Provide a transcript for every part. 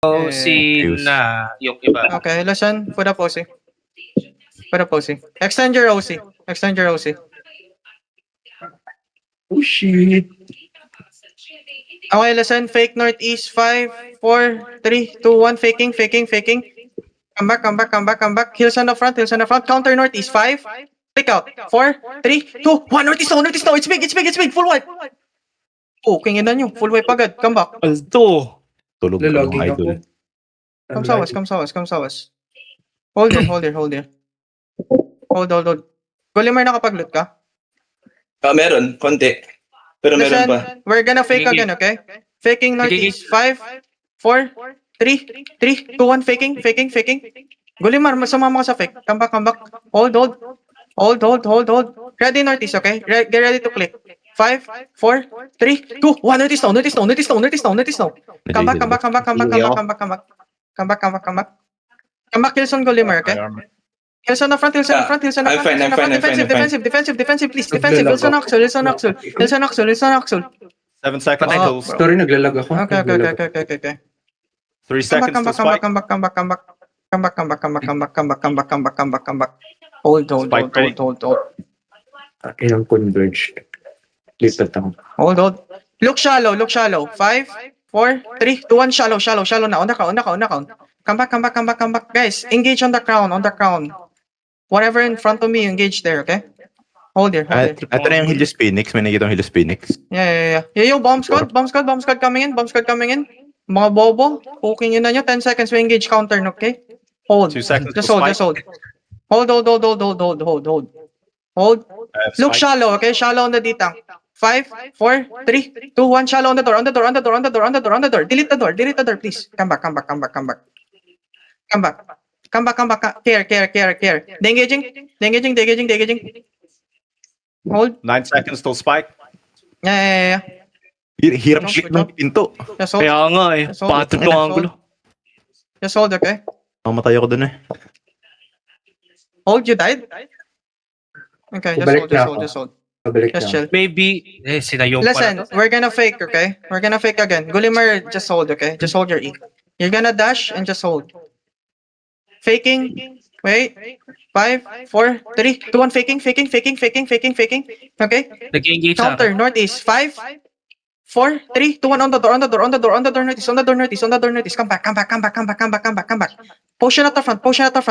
Posey Fuse. na yung iba. Okay, listen. Put a posey. Put a posey. Extend your OC. Extend your OC. Oh shit. Okay, listen. Fake northeast. 5, 4, 3, 2, 1. Faking, faking, faking. Come back, come back, come back, come back. Heels on the front, heels on the front. Counter northeast. 5. Pick out. 4, 3, 2, 1. Northeast now, northeast now. It's big, it's big, it's big. Full wipe. Oh, kingin na nyo. Full wipe agad. Come back. Alto. Tulog ka ng Lalaging ako. idol. Come sa was, come sa was, come sa was. Hold here, hold here, hold here. Hold, hold, hold. Golimar, nakapag-loot ka? Meron, konti. Pero meron pa. We're gonna fake Gigi. again, okay? Faking Gigi. northeast. 5, 4, 3, 2, 1. Faking, faking, faking. Golimar, sumama ka sa fake. Come back, come back. Hold, hold. Hold, hold, hold, hold. Ready northeast, okay? Get ready to click. 5, 4, 3, 2, 1. Northeast now, northeast now, northeast now, northeast now, northeast now. Come back, come back, come back, come back, come back, come back, come back. Come back, come back, come back. Come back, Hilson Golimar, okay? Heels on the front, heels on the front, heels on the I'm front. fine, I'm fine, I'm fine, Defensive, I'm fine. defensive, defensive, defensive, please. Defensive. Hilson Axel, Hilson Axel. Hilson Axel, Hilson Axel. 7 seconds Oh, tools. Sorry, naglalag ako. Okay, okay, okay, okay, okay, okay. 3 Come back, seconds come to back, come back, spike. come back, come back, come back. Come back, come back, come back, come back, come back, come back, come back, come back, come back. Hold, hold, Spike hold, hold, hold, hold. Akin ang converge. Lipat ako. Hold, hold. Look shallow, look shallow. 5, 4, 3, 2, 1. Shallow, shallow, shallow na. On the count, on the count, on the count. Come back, come back, come back, come back. Guys, engage on the crown, on the crown. Whatever in front of me, engage there, okay? Hold here, hold here. Ito na yung Helios Phoenix. May nakikita yung Helios Phoenix. Yeah. Yo, bomb squad coming in, bomb squad coming in. Mga bobo, cooking yun na nyo. 10 seconds, we engage counter, okay? Hold. 2 seconds Just to hold, spike. just hold. Hold. Look shallow, okay? Shallow on the D-tank. 5, 4, 3, 2, 1. Shallow on the door, on the door, on the door, on the door, on the door, on the door. Delete the door, please. Come back. Come back. Care. They engaging. Hold. 9 seconds till spike. Yeah. Hirap shit ng pinto. Just hold. Kaya nga eh. Just hold. Patrick yung angulo. Just hold, okay? Mamatay ako dun eh. Hold, you died? Okay, Balik na ako. just hold. Pabalik Just na. chill. Maybe, sinayo pa Listen, na to. we're gonna fake, okay? We're gonna fake again. Gulimar, just hold, okay? Just hold your E. You're gonna dash and just hold. Faking. Wait. 5, 4, 3, 2, 1. Faking. Okay? Nag-engage sa Counter, northeast. 5, 4, 3, 2, 1. On the door, northeast. Come back. Potion at the front.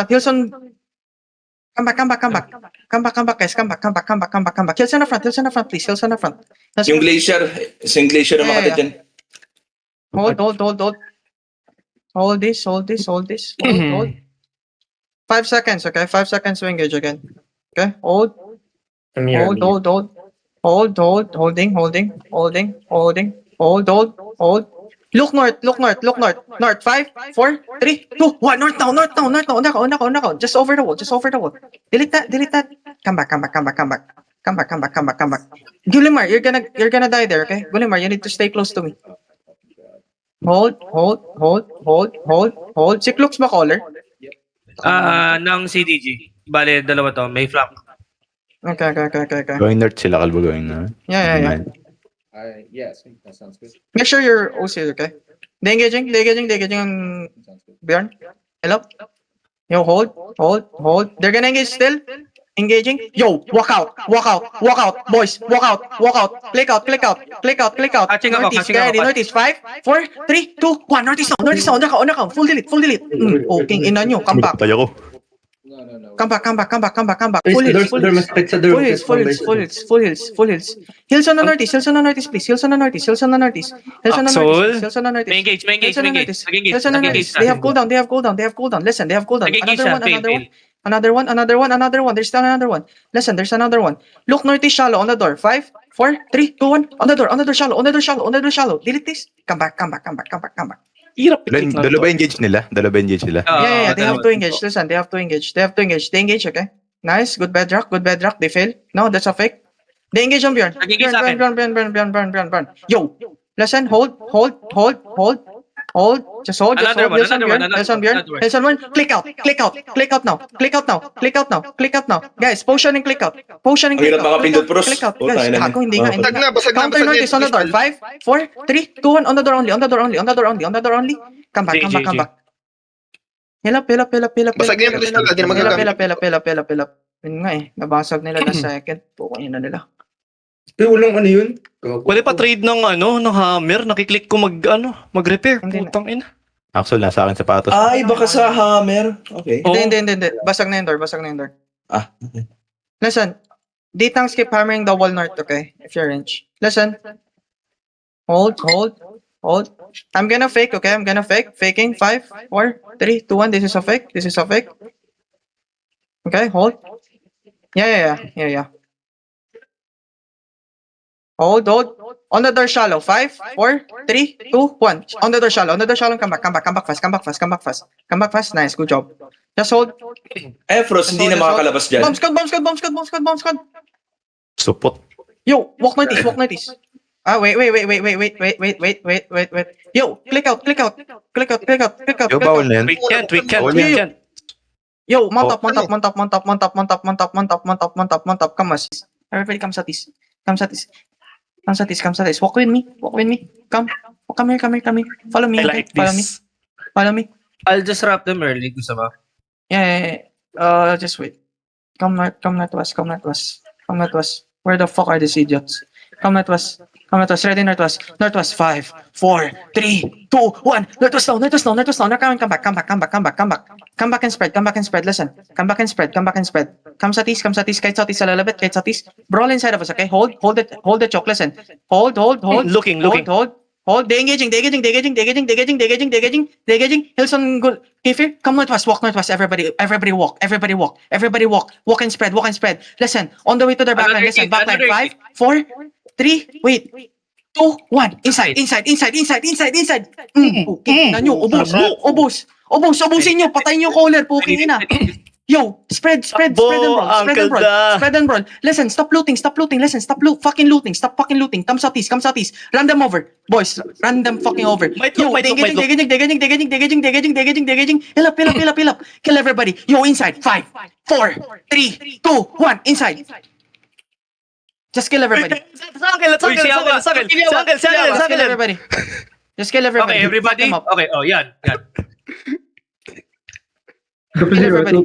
Hilson. Come back, guys. Come back. Hilson on the front, please. Hilson on the front. Yung glacier ang Yeah, makatid yeah. dyan. Hold. Hold this. Hold. 5 seconds, okay? 5 seconds to engage again. Okay? Hold. Ano yan? Hold. Holding. Hold. Look north. North. 5, 4, 3, 2, 1. North now. On the count. Just over the wall. Delete that. Come back. Gulimar, you're gonna die there, okay? Gulimar, you need to stay close to me. Hold. Si Klux ba caller? Ng CDG. Bale, dalawa to. May flank. Okay. Going north sila, kalbo going na. Yeah. Yes, that sounds good. Make sure you're OC, okay? They engaging on Bjorn. Hello? Yo, hold. They're gonna engage still. Engaging. Yo, walk out. Boys, walk out. Click out. Catching ako. Northeast. 5, 4, 3, 2, 1. Northeast now. On the count. Full delete. Okay, ina nyo. Come back. Patay ako. No. Come back. Full Full hills. hills. Masakit sa door. Full hills. Hills on the northeast, please. Hills on the northeast. May engage. They have cooldown. Listen, they have cooldown. Nag-engage siya. Another one. There's still another one. Listen, there's another one. Look northeast shallow on the door. 5, 4, 3, 2, 1. On the door shallow. Delete this. Come back. Hirap i-click na Dalawa to. engage nila. Yeah, they have to engage. Listen, they have to engage. They engage, okay? Nice. Good bedrock. They fail. No, that's a fake. They engage on Bjorn. Nag-engage sa akin. Bjorn. Yo, listen, hold. Just hold. Another one. Hilson one. Click out now. Guys, potioning click out. Ang hirap makapindot, bros. Click out. Puta, Guys, ina gago, hindi niya. nga. Counter northeast on the door. 5, 4, 3, 2, 1. On the door only. Come back, come back, come GG. back. Heal up, heal up, heal up, heal up. Basag yung crystal, di na magagamit. Yun nga eh, nabasag nila na second. Pukayin na nila. Walang ano yun? Pwede pa trade ng ng hammer. Nakiklik ko mag-repair. Hindi na. Putang ina. Actually, nasa akin sapatos. Ay, baka sa hammer. Okay. Oh. Hindi. Basag na yung door, basag na yung door. Ah, okay. Listen, Ditang skip hammering the wall north, okay? If you're range. Listen. Hold. I'm gonna fake, okay? I'm gonna fake. Faking. 5, 4, 3, 2, 1. This is a fake. Okay, hold. Yeah. Hold. On the door shallow. 5, 4, 3, 2, 1. On the door shallow. Come back fast. Nice, good job. Just hold. Frost, hindi na makakalabas dyan. Bomb squad. Supot. Yo, walk notice. Wait. Yo, click out. Yo, bawal na yan. We can't. Bawal yan. Yo, mount up. Come on. Everybody come sa this. Walk with me. Come here. Follow me. I like this. Follow me. I'll just wrap them early. Gusto ba? Yeah. Just wait. Come northwest. Where the fuck are these idiots? Come northwest. Ready northwest. 5, 4, 3, 2, 1. Northwest now. Now come back. Come back and spread. Listen. Come back and spread. Come sa tis. Kahit sa tis a little bit. Brawl inside of us, okay? Hold the choke. Listen. Hold. Looking. Hold. They engaging. Hilson, Kefir, come northwest. Walk northwest. Everybody walk. Walk and spread. Listen. On the way to their backline. Listen. Backline. 5, 4, 3. Wait. 2, 1. Inside. Okay. Na nyo. Ubusin nyo. Patayin nyo caller. Puking ina. Yo, spread and brawl. Listen, stop looting. Listen, stop fucking looting. Come sa tis. Random over. Boys, random fucking over. Might Yo, look. degaging. Heal up. Kill everybody. Yo, inside. 5, 4, 3, 2, 1. Inside. Just kill everybody. Sa akin. Kill everybody. Just kill everybody. Okay, everybody. Come up. Okay, yan. Kill everybody.